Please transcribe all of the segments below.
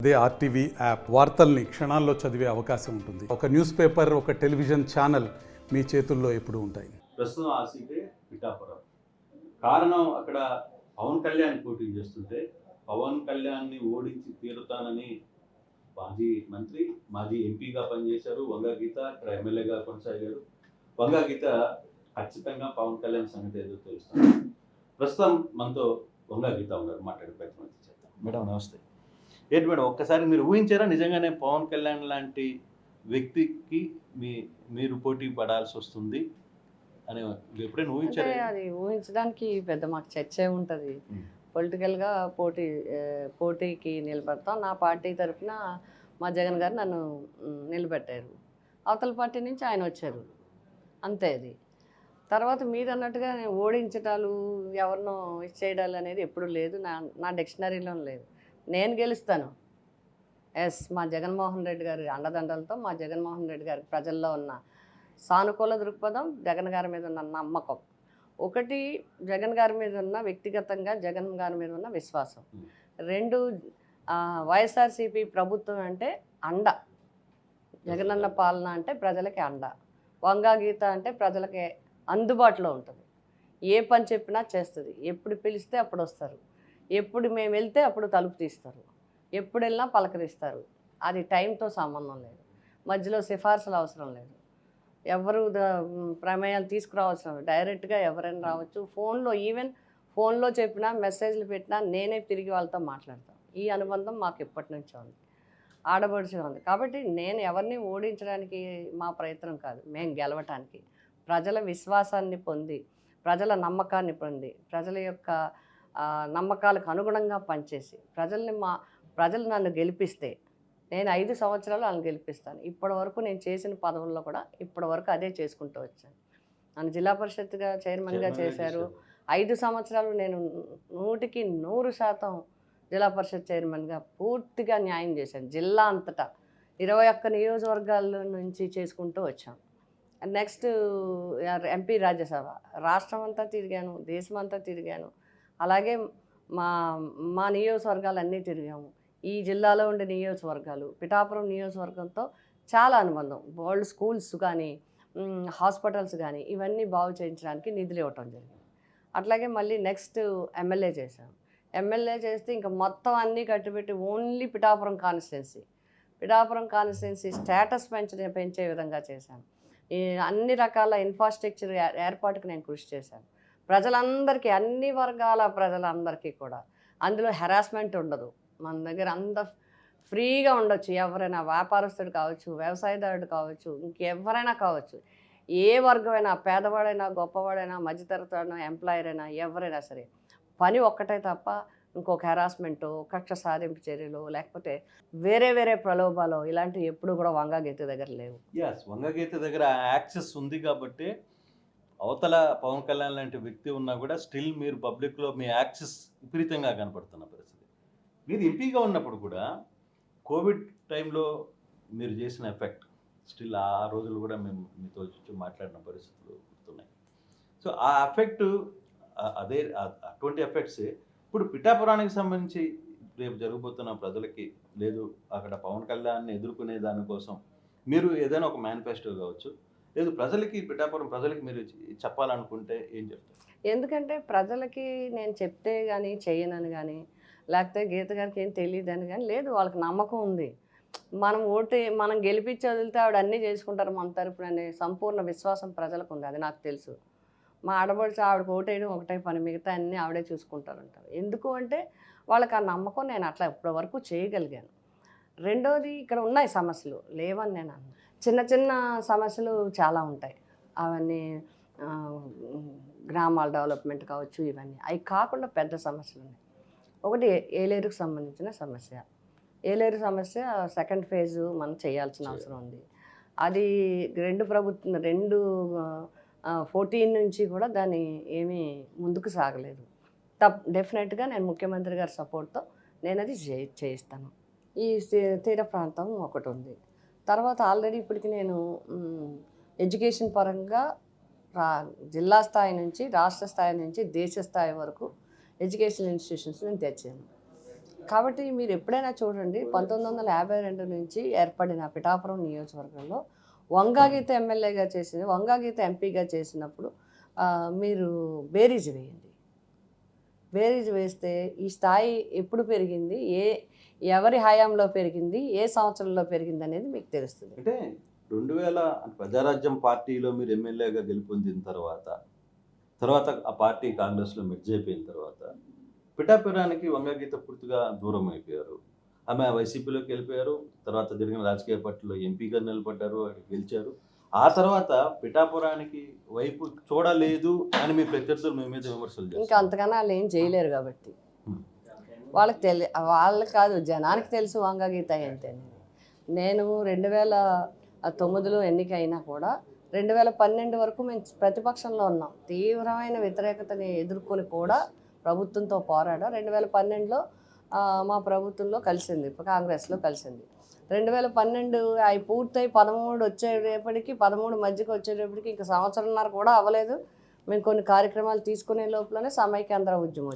అదే RTV app వార్తల్ని క్షణాల్లో చదివే అవకాశం ఉంటుంది. ఒక న్యూస్ పేపర్, ఒక టెలివిజన్ ఛానల్ మీ చేతుల్లో ఎప్పుడూ ఉంటాయి. ప్రస్తుతం ఆ సీటే పిఠాపురం. కారణం అక్కడ పవన్ కళ్యాణ్ పోటీ చేస్తుంటే పవన్ కళ్యాణ్ని ఓడించి తీరుతానని మాజీ మంత్రి, మాజీ ఎంపీగా పనిచేశారు వంగా గీత. ఇక్కడ ఎమ్మెల్యేగా కొనసాగారు. వంగా గీత ఖచ్చితంగా పవన్ కళ్యాణ్ సంగతి ఏదో తెలుస్తుంది. ప్రస్తుతం మనతో వంగా గీత ఉన్నారు, మాట్లాడే ప్రయత్నం చేద్దాం. మేడం నమస్తే. ఏంటి మేడం, ఒక్కసారి మీరు ఊహించారా నిజంగానే పవన్ కళ్యాణ్ లాంటి వ్యక్తికి మీరు పోటీ పడాల్సి వస్తుంది అని ఎప్పుడైనా ఊహించారా? అది ఊహించడానికి పెద్ద మాకు చర్చే ఉంటుంది. పొలిటికల్గా పోటీకి నిలబడతాం. నా పార్టీ తరఫున మా జగన్ గారు నన్ను నిలబెట్టారు. అవతల పార్టీ నుంచి ఆయన వచ్చారు, అంతే. అది తర్వాత మీరు అన్నట్టుగా ఓడించటాలు, ఎవరినో ఇచ్చేయడాలు అనేది ఎప్పుడు లేదు, నా డిక్షనరీలో లేదు. నేను గెలుస్తాను. మా జగన్మోహన్ రెడ్డి గారి అండదండలతో, మా జగన్మోహన్ రెడ్డి గారి ప్రజల్లో ఉన్న సానుకూల దృక్పథం, జగన్ గారి మీద ఉన్న నమ్మకం, ఒకటి జగన్ గారి మీద ఉన్న వ్యక్తిగతంగా జగన్ గారి మీద ఉన్న విశ్వాసం, రెండు వైఎస్ఆర్సీపీ ప్రభుత్వం అంటే అండ, జగనన్న పాలన అంటే ప్రజలకి అండ, వంగా గీత అంటే ప్రజలకి అందుబాటులో ఉంటుంది. ఏ పని చెప్పినా చేస్తుంది. ఎప్పుడు పిలిస్తే అప్పుడు వస్తారు, ఎప్పుడు మేము వెళ్తే అప్పుడు తలుపు తీస్తారు, ఎప్పుడు వెళ్ళినా పలకరిస్తారు. అది టైంతో సంబంధం లేదు, మధ్యలో సిఫార్సులు అవసరం లేదు, ఎవరు ప్రమేయాలు తీసుకురావాల్సిన డైరెక్ట్గా ఎవరైనా రావచ్చు. ఈవెన్ ఫోన్లో చెప్పినా, మెసేజ్లు పెట్టినా నేనే తిరిగి వాళ్ళతో మాట్లాడతాను. ఈ అనుబంధం మాకు ఎప్పటి నుంచో ఉంది, ఆడబడుచు ఉంది. కాబట్టి నేను ఎవరిని ఓడించడానికి మా ప్రయత్నం కాదు, మేము గెలవటానికి, ప్రజల విశ్వాసాన్ని పొంది, ప్రజల నమ్మకాన్ని పొంది, ప్రజల యొక్క నమ్మకాలకు అనుగుణంగా పనిచేసి, ప్రజలు నన్ను గెలిపిస్తే నేను 5 సంవత్సరాలు వాళ్ళని గెలిపిస్తాను. ఇప్పటి వరకు నేను చేసిన పదవుల్లో కూడా ఇప్పటి వరకు అదే చేసుకుంటూ వచ్చాను. నన్ను జిల్లా పరిషత్గా చైర్మన్గా చేశారు. 5 సంవత్సరాలు నేను 100కి 100% జిల్లా పరిషత్ చైర్మన్గా పూర్తిగా న్యాయం చేశాను. జిల్లా అంతటా 21 నియోజకవర్గాల నుంచి చేసుకుంటూ వచ్చాం. నెక్స్ట్ ఎంపీ రాజ్యసభ, రాష్ట్రం అంతా తిరిగాను, దేశం అంతా తిరిగాను. అలాగే మా నియోజకవర్గాలన్నీ తిరిగాము. ఈ జిల్లాలో ఉండే నియోజకవర్గాలు, పిఠాపురం నియోజకవర్గంతో చాలా అనుబంధం. వరల్డ్ స్కూల్స్ కానీ, హాస్పిటల్స్ కానీ ఇవన్నీ బాగు చేయించడానికి నిధులు ఇవ్వటం జరిగింది. అట్లాగే మళ్ళీ నెక్స్ట్ ఎమ్మెల్యే చేశాను. ఎమ్మెల్యే చేస్తే ఇంకా మొత్తం అన్నీ కట్టిపెట్టి ఓన్లీ పిఠాపురం కాన్స్టిట్యున్సీ స్టేటస్ పెంచే విధంగా చేశాను. ఈ అన్ని రకాల ఇన్ఫ్రాస్ట్రక్చర్ ఏర్పాటుకు నేను కృషి చేశాను. ప్రజలందరికీ, అన్ని వర్గాల ప్రజలందరికీ కూడా అందులో హెరాస్మెంట్ ఉండదు. మన దగ్గర అంత ఫ్రీగా ఉండొచ్చు. ఎవరైనా వ్యాపారస్తుడు కావచ్చు, వ్యవసాయదారుడు కావచ్చు, ఇంకెవరైనా కావచ్చు, ఏ వర్గమైనా, పేదవాడైనా, గొప్పవాడైనా, మధ్యతరగతి ఎంప్లాయర్ అయినా, ఎవరైనా సరే, పని ఒక్కటే తప్ప ఇంకొక హెరాస్మెంటు, కక్ష సాధింపు చర్యలు, లేకపోతే వేరే ప్రలోభాలు ఇలాంటివి ఎప్పుడు కూడా వంగా గీత దగ్గర లేవు. వంగా గీత దగ్గర యాక్సెస్ ఉంది కాబట్టి అవతల పవన్ కళ్యాణ్ లాంటి వ్యక్తి ఉన్నా కూడా స్టిల్ మీరు పబ్లిక్లో మీ యాక్సెస్ విపరీతంగా కనపడుతున్న పరిస్థితి. మీరు ఎంపీగా ఉన్నప్పుడు కూడా కోవిడ్ టైంలో మీరు చేసిన ఎఫెక్ట్ స్టిల్ ఆ రోజులు కూడా మేము మీతో మాట్లాడిన పరిస్థితులు గుర్తున్నాయి. సో ఆ ఎఫెక్ట్, అటువంటి ఎఫెక్ట్స్ ఇప్పుడు పిఠాపురానికి సంబంధించి రేపు జరగబోతున్న ప్రజలకి, లేదు అక్కడ పవన్ కళ్యాణ్ని ఎదుర్కొనే దానికోసం మీరు ఏదైనా ఒక మేనిఫెస్టో కావచ్చు, లేదు పిఠాపురం ప్రజలకి మీరు చెప్పాలనుకుంటే ఏం చెప్తారు? ఎందుకంటే ప్రజలకి నేను చెప్తే కానీ చెయ్యనని కానీ, లేకపోతే గీత గారికి ఏం తెలియదని కానీ లేదు, వాళ్ళకి నమ్మకం ఉంది. మనం గెలిపించి వదిలితే ఆవిడ అన్నీ చేసుకుంటారు మన తరపున అనే సంపూర్ణ విశ్వాసం ప్రజలకు ఉంది. అది నాకు తెలుసు. మా ఆడబడుచు ఆవిడకి ఓటేయడం ఒకటే పని, మిగతా అన్నీ ఆవిడే చూసుకుంటారంటారు. ఎందుకు అంటే వాళ్ళకి ఆ నమ్మకం నేను అట్లా ఇప్పటి వరకు చేయగలిగాను. రెండోది, ఇక్కడ ఉన్నాయి సమస్యలు, లేవని నేను అన్నాను. చిన్న సమస్యలు చాలా ఉంటాయి. అవన్నీ గ్రామాల డెవలప్మెంట్ కావచ్చు, ఇవన్నీ. అవి కాకుండా పెద్ద సమస్యలు ఉన్నాయి. ఒకటి ఏలేరుకు సంబంధించిన సమస్య. ఏలేరు సమస్య సెకండ్ ఫేజు మనం చేయాల్సిన అవసరం ఉంది. అది 2014 నుంచి కూడా దాన్ని ఏమీ ముందుకు సాగలేదు. డెఫినెట్గా నేను ముఖ్యమంత్రి గారి సపోర్ట్తో నేను అది చేయిస్తాను. ఈ తీర ప్రాంతం ఒకటి ఉంది. తర్వాత ఆల్రెడీ ఇప్పటికి నేను ఎడ్యుకేషన్ పరంగా జిల్లా స్థాయి నుంచి, రాష్ట్ర స్థాయి నుంచి, దేశ స్థాయి వరకు ఎడ్యుకేషన్ ఇన్స్టిట్యూషన్స్ నేను తెచ్చాను. కాబట్టి మీరు ఎప్పుడైనా చూడండి 1952 నుంచి ఏర్పడిన పిఠాపురం నియోజకవర్గంలో వంగాగీత ఎమ్మెల్యేగా చేసింది, వంగాగీత ఎంపీగా చేసినప్పుడు మీరు బేరీజు వేయండి. బేరీజు వేస్తే ఈ స్థాయి ఎప్పుడు పెరిగింది, ఎవరి హయాంలో పెరిగింది, ఏ సంవత్సరంలో పెరిగింది అనేది మీకు తెలుస్తుంది. అంటే 2000 ప్రజారాజ్యం పార్టీలో మీరు ఎమ్మెల్యేగా గెలుపొందిన తర్వాత ఆ పార్టీ కాంగ్రెస్లో మెర్జ్ అయిపోయిన తర్వాత పిఠాపురానికి వంగగీత పూర్తిగా దూరం అయిపోయారు. ఆమె వైసీపీలోకి వెళ్ళిపోయారు. తర్వాత జరిగిన రాజకీయ పార్టీలో ఎంపీగా నిలబడ్డారు, అక్కడ గెలిచారు. ఆ తర్వాత పిఠాపురానికి వైపు చూడలేదు అని మీ ప్రత్యర్థులు మీ మీద విమర్శలు ఇంకా చేస్తారు. అంతకన్నా వాళ్ళు ఏం చేయలేరు కాబట్టి వాళ్ళకి కాదు, జనానికి తెలుసు వంగగీత ఏంటి అనేది. నేను 2009లో ఎన్నికైనా కూడా 2012 వరకు మేము ప్రతిపక్షంలో ఉన్నాం. తీవ్రమైన వ్యతిరేకతని ఎదుర్కొని కూడా ప్రభుత్వంతో పోరాడాం. 2012లో మా ప్రభుత్వంలో కలిసింది, కాంగ్రెస్లో కలిసింది. 2012 అవి పూర్తయి 13 వచ్చేటప్పటికి 13 మధ్యకి వచ్చేటప్పటికి ఇంకా సంవత్సరంన్నర కూడా అవ్వలేదు. మేము కొన్ని కార్యక్రమాలు తీసుకునే లోపలనే సమైక్యాంధ్ర ఉద్యమం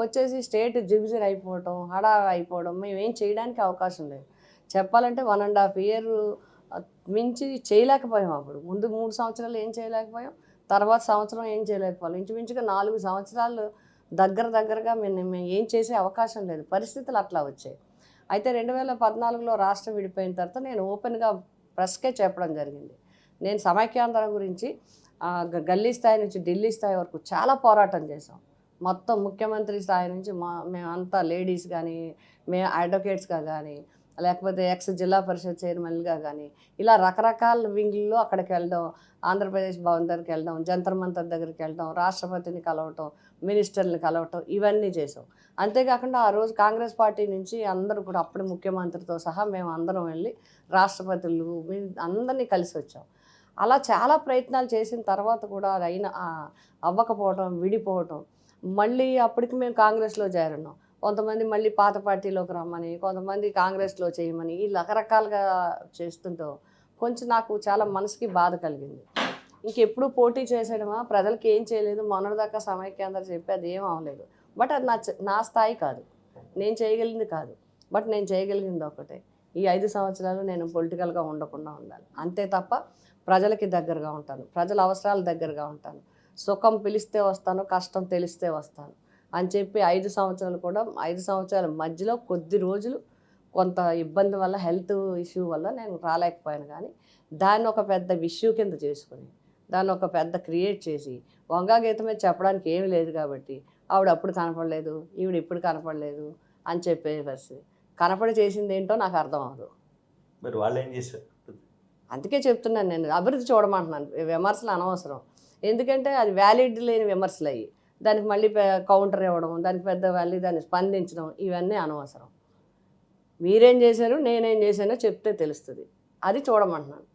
వచ్చేసి స్టేట్ డివిజన్ అయిపోవటం, అయిపోవడం, మేము ఏం చేయడానికి అవకాశం లేదు. చెప్పాలంటే 1.5 year మించి చేయలేకపోయాం. అప్పుడు ముందు 3 సంవత్సరాలు ఏం చేయలేకపోయాం, తర్వాత సంవత్సరం ఏం చేయలేకపోయాం. ఇంచుమించుగా 4 సంవత్సరాలు దగ్గరగా మేము ఏం చేసే అవకాశం లేదు. పరిస్థితులు అట్లా వచ్చాయి. అయితే 2014లో రాష్ట్రం విడిపోయిన తర్వాత నేను ఓపెన్గా ప్రెస్కే చెప్పడం జరిగింది. నేను సమైక్యాంధ్ర గురించి గల్లీ స్థాయి నుంచి ఢిల్లీ స్థాయి వరకు చాలా పోరాటం చేసాం. మొత్తం ముఖ్యమంత్రి స్థాయి నుంచి మేమంతా లేడీస్ కానీ, మేము అడ్వకేట్స్గా కానీ, లేకపోతే జిల్లా పరిషత్ చైర్మన్గా కానీ, ఇలా రకరకాల వింగ్ల్లో అక్కడికి వెళ్ళడం, ఆంధ్రప్రదేశ్ భవన్ దగ్గరికి వెళ్ళడం, జంతర్ మంతర్ దగ్గరికి వెళ్ళడం, రాష్ట్రపతిని కలవటం, మినిస్టర్ని కలవటం, ఇవన్నీ చేసాం. అంతేకాకుండా ఆ రోజు కాంగ్రెస్ పార్టీ నుంచి అందరూ కూడా అప్పుడు ముఖ్యమంత్రితో సహా మేము అందరం వెళ్ళి రాష్ట్రపతులు అందరినీ కలిసి వచ్చాం. అలా చాలా ప్రయత్నాలు చేసిన తర్వాత కూడా అది అవ్వకపోవటం, విడిపోవటం, మళ్ళీ అప్పటికి మేము కాంగ్రెస్లో చేరున్నాం. కొంతమంది మళ్ళీ పాత పార్టీలోకి రమ్మని, కొంతమంది కాంగ్రెస్లో చేయమని, ఈ రకరకాలుగా చేస్తుంటూ కొంచెం నాకు చాలా మనసుకి బాధ కలిగింది. ఇంకెప్పుడు పోటీ చేసేయడమా, ప్రజలకి ఏం చేయలేదు, మొన్నటిదాకా సమైక్యాంధ్ర చెప్పి అది ఏం అవ్వలేదు. బట్ అది నా స్థాయి కాదు, నేను చేయగలిగింది కాదు. బట్ నేను చేయగలిగింది ఒకటే, ఈ 5 సంవత్సరాలు నేను పొలిటికల్గా ఉండకుండా ఉండాలి. అంతే తప్ప ప్రజలకి దగ్గరగా ఉంటాను, ప్రజల అవసరాల దగ్గరగా ఉంటాను, సుఖం పిలిస్తే వస్తాను, కష్టం తెలిస్తే వస్తాను అని చెప్పి 5 సంవత్సరాలు కూడా 5 సంవత్సరాల మధ్యలో కొద్ది రోజులు కొంత ఇబ్బంది వల్ల, హెల్త్ ఇష్యూ వల్ల నేను రాలేకపోయాను. కానీ దాన్ని ఒక పెద్ద ఇష్యూ కింద చేసుకుని, దాన్ని ఒక పెద్ద క్రియేట్ చేసి, వంగగీత మీద చెప్పడానికి ఏమి లేదు కాబట్టి ఆవిడ అప్పుడు కనపడలేదు, ఈవిడ ఇప్పుడు కనపడలేదు అని చెప్పే పరిస్థితి. కనపడి చేసింది ఏంటో నాకు అర్థం అవ్వదు. మరి వాళ్ళు ఏం చేశారు? అందుకే చెప్తున్నాను, నేను అభివృద్ధి చూడమంటున్నాను. విమర్శలు అనవసరం, ఎందుకంటే అది వ్యాలిడ్ లేని విమర్శలు అయ్యి దానికి మళ్ళీ కౌంటర్ ఇవ్వడం, దానికి పెద్ద మళ్ళీ దాన్ని స్పందించడం, ఇవన్నీ అనవసరం. మీరేం చేశారు, నేనేం చేశానో చెప్తే తెలుస్తుంది. అది చూడమంటున్నాను.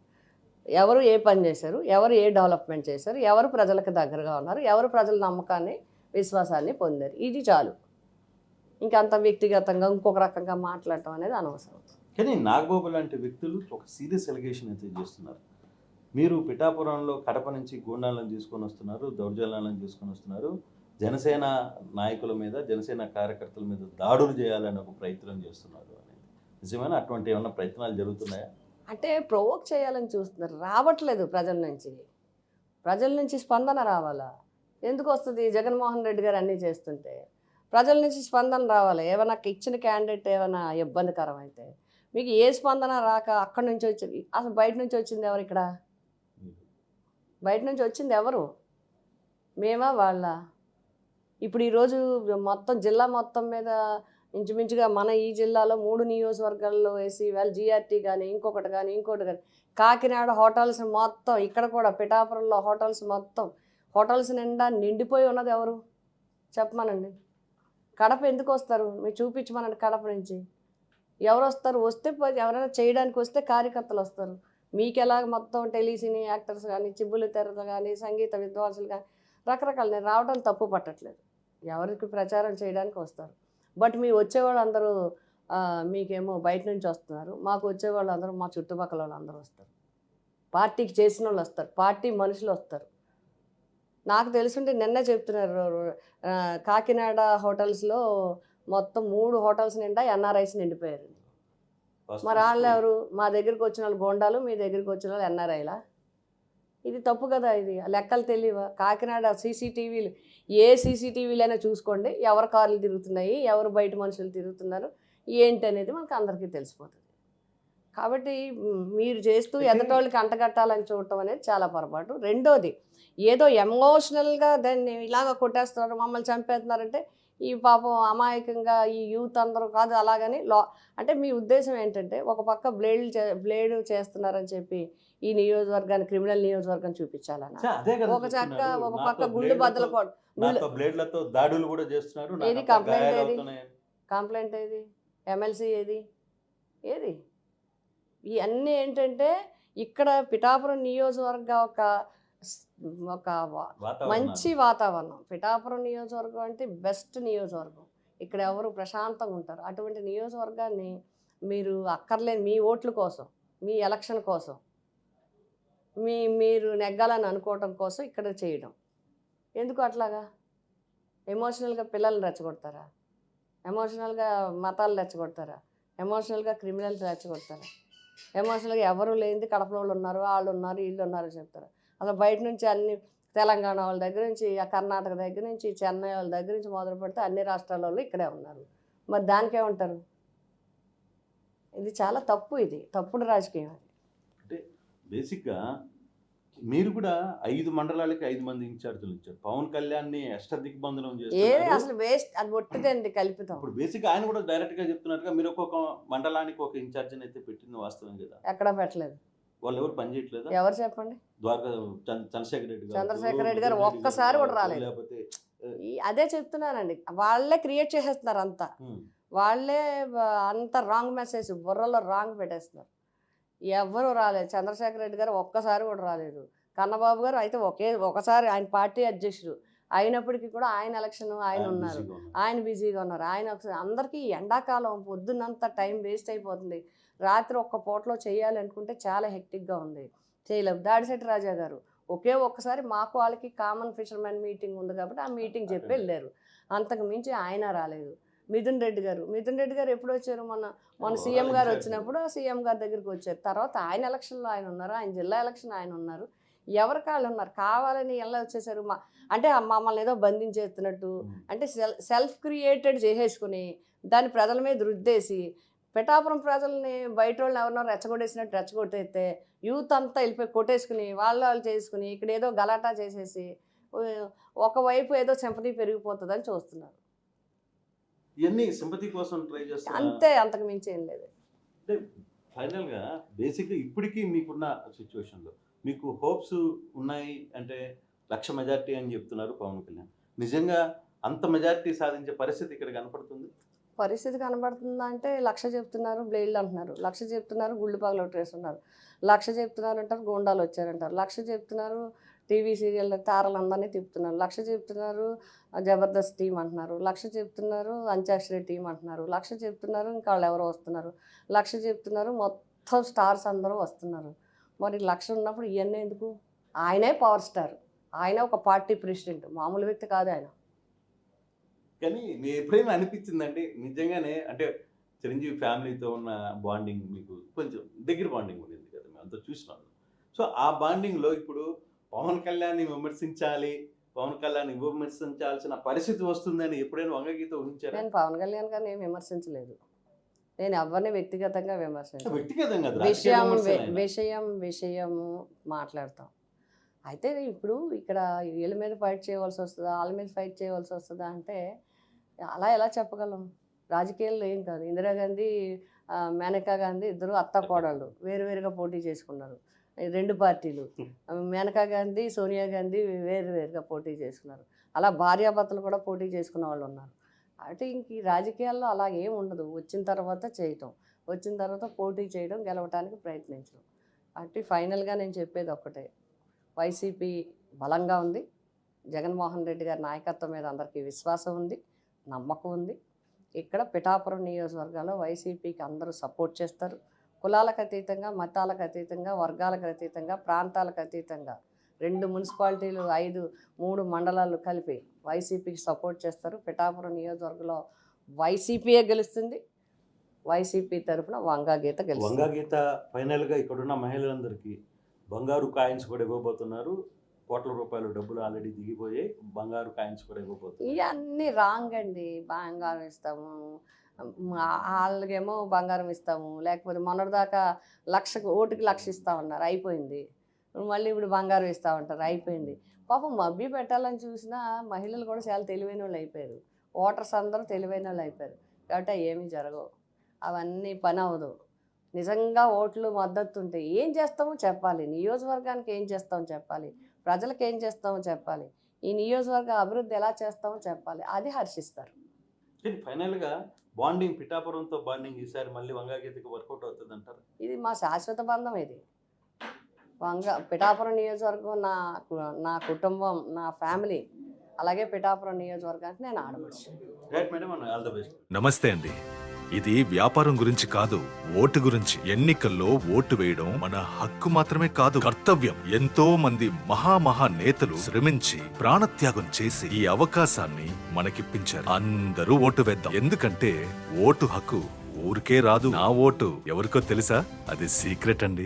ఎవరు ఏ పని చేశారు, ఎవరు ఏ డెవలప్మెంట్ చేశారు, ఎవరు ప్రజలకు దగ్గరగా ఉన్నారు, ఎవరు ప్రజల నమ్మకాన్ని, విశ్వాసాన్ని పొందారు, ఇది చాలు. ఇంకంత వ్యక్తిగతంగా ఇంకొక రకంగా మాట్లాడటం అనేది అనవసరం. కానీ నాగబాబు లాంటి వ్యక్తులు ఒక సీరియస్ ఎలిగేషన్ అయితే చేస్తున్నారు. మీరు పిఠాపురంలో కడప నుంచి గూండాలను తీసుకొని వస్తున్నారు, దౌర్జన్యాలను తీసుకొని వస్తున్నారు, జనసేన నాయకుల మీద, జనసేన కార్యకర్తల మీద దాడులు చేయాలని ఒక ప్రయత్నం చేస్తున్నారు అనేది నిజమైన అటువంటి ఏమైనా ప్రయత్నాలు జరుగుతున్నాయా? అంటే ప్రొవోక్ చేయాలని చూస్తున్నారు, రావట్లేదు. ప్రజల నుంచి స్పందన రావాలా? ఎందుకు వస్తుంది? జగన్మోహన్ రెడ్డి గారు అన్నీ చేస్తుంటే ప్రజల నుంచి స్పందన రావాలి. ఏమైనా ఇచ్చిన క్యాండిడేట్ ఏమైనా ఇబ్బందికరం అయితే మీకు ఏ స్పందన రాక అక్కడి నుంచి వచ్చింది, అసలు బయట నుంచి వచ్చింది ఎవరు? ఇక్కడ బయట నుంచి వచ్చింది ఎవరు? మేమా వాళ్ళ? ఇప్పుడు ఈరోజు మొత్తం జిల్లా మొత్తం మీద ఇంచుమించుగా మన ఈ జిల్లాలో 3 నియోజకవర్గాల్లో వేసి వాళ్ళు జీఆర్టీ కానీ ఇంకొకటి కానీ కాకినాడ హోటల్స్ మొత్తం, ఇక్కడ కూడా పిఠాపురంలో హోటల్స్ నిండా నిండిపోయి ఉన్నది ఎవరు చెప్పమనండి. కడప ఎందుకు వస్తారు? మీరు చూపించమనండి. కడప నుంచి ఎవరు వస్తారు? వస్తే ఎవరైనా చేయడానికి వస్తే కార్యకర్తలు వస్తారు. మీకు ఎలాగ మొత్తం టెలిసినీ యాక్టర్స్ కానీ, చిబ్బులు తెరలు కానీ, సంగీత విద్వాంసులు కానీ రకరకాలు, నేను రావడం తప్పు పట్టట్లేదు, ఎవరికి ప్రచారం చేయడానికి వస్తారు. బట్ మీ వచ్చేవాళ్ళు అందరూ మీకేమో బయట నుంచి వస్తున్నారు, మాకు వచ్చేవాళ్ళు అందరూ మా చుట్టుపక్కల వాళ్ళు అందరూ వస్తారు, పార్టీకి చేసిన వాళ్ళు వస్తారు, పార్టీ మనుషులు వస్తారు. నాకు తెలుసుంటే నిన్నే చెప్తున్నారు, కాకినాడ హోటల్స్లో మొత్తం 3 హోటల్స్ నిండా ఎన్ఆర్ఐస్ నిండిపోయారు. First మరి వాళ్ళు school. ఎవరు? మా దగ్గరికి వచ్చిన వాళ్ళు గోండాలు, మీ దగ్గరికి వచ్చిన వాళ్ళు ఎన్ఆర్ఐలా? ఇది తప్పు కదా, ఇది లెక్కలు తెలియవా? కాకినాడ సీసీటీవీలు, ఏ సీసీటీవీలైనా చూసుకోండి, ఎవరి కార్లు తిరుగుతున్నాయి, ఎవరు బయట మనుషులు తిరుగుతున్నారు ఏంటి అనేది మనకు అందరికీ తెలిసిపోతుంది. కాబట్టి మీరు చేస్తూ ఎదటోళ్ళకి అంటగట్టాలని చూడటం అనేది చాలా పొరపాటు. రెండోది, ఏదో ఎమోషనల్గా దాన్ని ఇలాగ కొట్టేస్తున్నారు, మమ్మల్ని చంపేస్తున్నారంటే ఈ పాపం అమాయకంగా ఈ యూత్ అందరూ కాదు అలాగని అంటే మీ ఉద్దేశం ఏంటంటే ఒక పక్క బ్లేడ్ చేస్తున్నారని చెప్పి ఈ నియోజకవర్గాన్ని క్రిమినల్ నియోజకవర్గం చూపించాలన్నా, అదే కదా ఒక చక్క చెప్తున్నాడు. ఒక నాతో పక్క గుళ్ళు బద్దలు నాతో బ్లేడ్లతో దాడులు కూడా చేస్తున్నారు, ఏది నాకంతా కంప్లైంట్ గాయాలు ఏది? అవుతున్నాయి. కంప్లైంట్ ఏది? ఎమ్మెల్సీ ఏది? ఏది? ఇవన్నీ ఏంటంటే ఇక్కడ పిఠాపురం నియోజకవర్గ ఒక వాతావరణాలు. మంచి వాతావరణం. పిఠాపురం నియోజకవర్గం అంటే బెస్ట్ నియోజకవర్గం. ఇక్కడ ఎవరు ప్రశాంతంగా ఉంటారు. అటువంటి నియోజకవర్గాన్ని మీరు అక్కర్లేని మీ ఓట్ల కోసం, మీ ఎలక్షన్ కోసం, మీరు నెగ్గాలని అనుకోవటం కోసం ఇక్కడ చేయడం ఎందుకు అట్లాగా? ఎమోషనల్గా పిల్లల్ని రెచ్చగొడతారా? ఎమోషనల్గా మతాలు రెచ్చగొడతారా? ఎమోషనల్గా క్రిమినల్స్ రెచ్చగొడతారా? ఎమోషనల్గా ఎవరు లేనిది కడప వాళ్ళు ఉన్నారు, వాళ్ళు ఉన్నారు, వీళ్ళు ఉన్నారు చెప్తారు. అసలు బయట నుంచి అన్ని తెలంగాణ వాళ్ళ దగ్గర నుంచి, కర్ణాటక దగ్గర నుంచి, చెన్నై వాళ్ళ దగ్గర నుంచి మొదలు పెడితే అన్ని రాష్ట్రాల వాళ్ళు ఇక్కడే ఉన్నారు. మరి దానికేమంటారు? ఇది చాలా తప్పు, ఇది తప్పుడు రాజకీయం. అంటే బేసిక్గా మీరు కూడా 5 మండలాలకి 5 మంది ఇన్ఛార్జీలు ఇచ్చారు. పవన్ కళ్యాణ్ని అష్టదిగ్బంధనం ఏది చేస్తున్నారు. అసలు వేస్ట్, అది ఒట్టిదండి కల్పితం. ఇప్పుడు బేసిక్గా ఆయన కూడా డైరెక్ట్ గా చెప్తున్నట్టుగా మీరు ఒక్కొక్క మండలానికి ఒక ఇన్ఛార్జిని అయితే పెట్టింది వాస్తవం కదా? ఎక్కడా పెట్టలేదు. వాళ్ళు ఎవరు పని చేయట్లేదా? ఎవరు చెప్పండి? ద్వారకా చంద్రశేఖర్ రెడ్డి గారు, చంద్రశేఖర్ రెడ్డి గారు ఒక్కసారి కూడా రాలేదు. లేకపోతే అదే చెప్తున్నానండి, వాళ్ళే క్రియేట్ చేసేస్తున్నారు అంతా. వాళ్ళే అంత రాంగ్ మెసేజ్ బుర్రలో రాంగ్ పెట్టేస్తున్నారు. ఎవరు రాలేదు. చంద్రశేఖర్ రెడ్డి గారు ఒక్కసారి కూడా రాలేదు. కన్నబాబు గారు అయితే ఒకసారి ఆయన పార్టీ అధ్యక్షుడు అయినప్పటికీ కూడా ఆయన ఎలక్షన్ ఆయన ఉన్నారు, ఆయన బిజీగా ఉన్నారు. ఆయన అందరికీ ఎండాకాలం పొద్దున్నంత టైం వేస్ట్ అయిపోతుంది. రాత్రి ఒక్క పూటలో చేయాలి అనుకుంటే చాలా హెక్టిక్గా ఉంది, చేయలేము. దాడిశెట్టి రాజా గారు ఒక్కసారి మాకు వాళ్ళకి కామన్ ఫిషర్మెన్ మీటింగ్ ఉంది కాబట్టి ఆ మీటింగ్ చెప్పి వెళ్ళారు. అంతకు మించి ఆయన రాలేదు. మిథున్ రెడ్డి గారు ఎప్పుడు వచ్చారు? మన సీఎం గారు వచ్చినప్పుడు ఆ సీఎం గారి దగ్గరికి వచ్చారు. తర్వాత ఆయన ఎలక్షన్లో ఆయన ఉన్నారు, ఆయన జిల్లా ఎలక్షన్ ఆయన ఉన్నారు. ఎవరి కాళ్ళు ఉన్నారు, కావాలని ఎలా వచ్చేసారు? అంటే మమ్మల్ని ఏదో బంధించేస్తున్నట్టు, అంటే సెల్ఫ్ క్రియేటెడ్ చేసేసుకుని దాన్ని ప్రజల మీద రుద్దేసి పిఠాపురం ప్రజల్ని బయట వాళ్ళు ఎవరినో రెచ్చగొట్టేసినట్టు రెచ్చగొట్టేస్తే యూత్ అంతా వెళ్ళిపోయి కొట్టేసుకుని వాళ్ళు చేసుకుని ఇక్కడ ఏదో గలాటా చేసేసి ఒకవైపు ఏదో సింపతి పెరిగిపోతుందని చూస్తున్నారు. ఇవన్నీ సింపతి కోసం ట్రై చేస్తారు అంతే, అంతకు మించి ఏం లేదు. అంటే ఫైనల్గా బేసిక్గా ఇప్పటికీ మీకున్న సిచ్యువేషన్లో మీకు హోప్స్ ఉన్నాయి అంటే 1,00,000 మెజార్టీ అని చెప్తున్నారు పవన్ కళ్యాణ్. నిజంగా అంత మెజార్టీ సాధించే పరిస్థితి ఇక్కడ కనపడుతుంది? పరిస్థితి కనబడుతుందా అంటే 1,00,000 చెప్తున్నారు, బ్లేడ్లు అంటున్నారు, 1,00,000 చెప్తున్నారు, గుళ్ళు పగలు కొట్టేస్తున్నారు, 1,00,000 చెప్తున్నారు అంటారు, గోండాలు వచ్చారంటారు, 1,00,000 చెప్తున్నారు, టీవీ సీరియల్ తారలందరినీ తిప్పుతున్నారు, 1,00,000 చెప్తున్నారు, జబర్దస్త్ టీం అంటున్నారు, 1,00,000 చెప్తున్నారు, అంత్యాక్షరి టీం అంటున్నారు, 1,00,000 చెప్తున్నారు, ఇంకా వాళ్ళు ఎవరో వస్తున్నారు, 1,00,000 చెప్తున్నారు, మొత్తం స్టార్స్ అందరూ వస్తున్నారు. మరి 1,00,000 ఉన్నప్పుడు ఇవన్నీ ఎందుకు? ఆయనే పవర్ స్టార్, ఆయన ఒక పార్టీ ప్రెసిడెంట్, మామూలు వ్యక్తి కాదు ఆయన. కానీ మీ ఎప్పుడైనా అనిపించిందండి నిజంగానే, అంటే చిరంజీవి ఫ్యామిలీతో ఉన్న బాండింగ్ మీకు కొంచెం దగ్గర బాండింగ్ ఉండేది కదా, మేము అంతా చూసినాను. సో ఆ బాండింగ్లో ఇప్పుడు పవన్ కళ్యాణ్ని విమర్శించాల్సిన పరిస్థితి వస్తుందని ఎప్పుడైనా వంగగీత ఊహించారా? నేను పవన్ కళ్యాణ్ గారిని ఏం విమర్శించలేదు, నేను ఎవరిని వ్యక్తిగతంగా విమర్శించాను. వ్యక్తిగతంగా విషయము మాట్లాడతాం. అయితే ఇప్పుడు ఇక్కడ వీళ్ళ మీద ఫైట్ చేయవలసి వస్తుందా, వాళ్ళ మీద ఫైట్ చేయవలసి వస్తుందా అంటే అలా ఎలా చెప్పగలం? రాజకీయాల్లో ఏం కాదు. ఇందిరాగాంధీ, మేనకా గాంధీ ఇద్దరు అత్త కోడళ్ళు వేరువేరుగా పోటీ చేసుకున్నారు, 2 పార్టీలు. మేనకా గాంధీ, సోనియా గాంధీ వేరువేరుగా పోటీ చేసుకున్నారు. అలా భార్యాభర్తలు కూడా పోటీ చేసుకున్న వాళ్ళు ఉన్నారు. అంటే ఇంక ఈ రాజకీయాల్లో అలా ఏం ఉండదు. వచ్చిన తర్వాత చేయటం, వచ్చిన తర్వాత పోటీ చేయడం, గెలవటానికి ప్రయత్నించడం. అంటే ఫైనల్గా నేను చెప్పేది ఒక్కటే, వైసీపీ బలంగా ఉంది. జగన్మోహన్ రెడ్డి గారి నాయకత్వం మీద అందరికీ విశ్వాసం ఉంది, నమ్మకం ఉంది. ఇక్కడ పిఠాపురం నియోజకవర్గాల్లో వైసీపీకి అందరూ సపోర్ట్ చేస్తారు. కులాలకు అతీతంగా, మతాలకు అతీతంగా, వర్గాలకు అతీతంగా, ప్రాంతాలకు అతీతంగా 2 మున్సిపాలిటీలు, 3 మండలాలు కలిపి వైసీపీకి సపోర్ట్ చేస్తారు. పిఠాపురం నియోజకవర్గంలో వైసీపీయే గెలుస్తుంది. వైసీపీ తరఫున వంగా గీత గెలుస్తుంది. వంగా గీత ఫైనల్గా ఇక్కడున్న మహిళలందరికీ బంగారు కాయిన్స్ కూడా ఇవ్వబోతున్నారు. కోట్ల రూపాయలు డబ్బులు ఆల్రెడీ దిగిపోయాయి. బంగారు కాయిన్స్ కూడా ఇవ్వబోతున్నారు. ఇవన్నీ రాంగ్ అండి. బంగారం ఇస్తాము, వాళ్ళకేమో బంగారం ఇస్తాము, లేకపోతే మొన్నటిదాకా ఓటుకి 1,00,000 ఇస్తామన్నారు, అయిపోయింది. మళ్ళీ ఇప్పుడు బంగారం ఇస్తామంటారు, అయిపోయింది. పాపం మభ్య పెట్టాలని చూసినా మహిళలు కూడా చాలా తెలివైన వాళ్ళు అయిపోయారు. ఓటర్స్ అందరూ తెలివైన వాళ్ళు అయిపోయారు. కాబట్టి ఏమీ జరగవు, అవన్నీ పని అవ్వదు. నిజంగా ఓట్లు మద్దతు ఉంటే ఏం చేస్తామో చెప్పాలి, నియోజకవర్గానికి ఏం చేస్తామో చెప్పాలి, ప్రజలకు ఏం చేస్తామో చెప్పాలి, ఈ నియోజకవర్గ అభివృద్ధి ఎలా చేస్తామో చెప్పాలి, అది హర్షిస్తారు. కానీ ఫైనల్గా బాండింగ్, పిఠాపురంతో బాండింగ్ ఈసారి మళ్ళీ వంగా గీతకి వర్కౌట్ అవుతుంది అంటారు. ఇది మా శాశ్వత బంధం. ఇది పిఠాపురం నియోజకవర్గం నా కుటుంబం, నా ఫ్యామిలీ, అలాగే పిఠాపురం నియోజకవర్గానికి నేను ఆడవచ్చు. Right madam, all the best. నమస్తే అండి. ఇది వ్యాపారం గురించి కాదు, ఓటు గురించి. ఎన్నికల్లో ఓటు వేయడం మన హక్కు మాత్రమే కాదు, కర్తవ్యం. ఎంతో మంది మహా నేతలు శ్రమించి ప్రాణత్యాగం చేసి ఈ అవకాశాన్ని మనకిప్పించారు. అందరూ ఓటు వేద్దాం. ఎందుకంటే ఓటు హక్కు ఊరికే రాదు. నా ఓటు ఎవరికో తెలుసా? అది సీక్రెట్ అండి.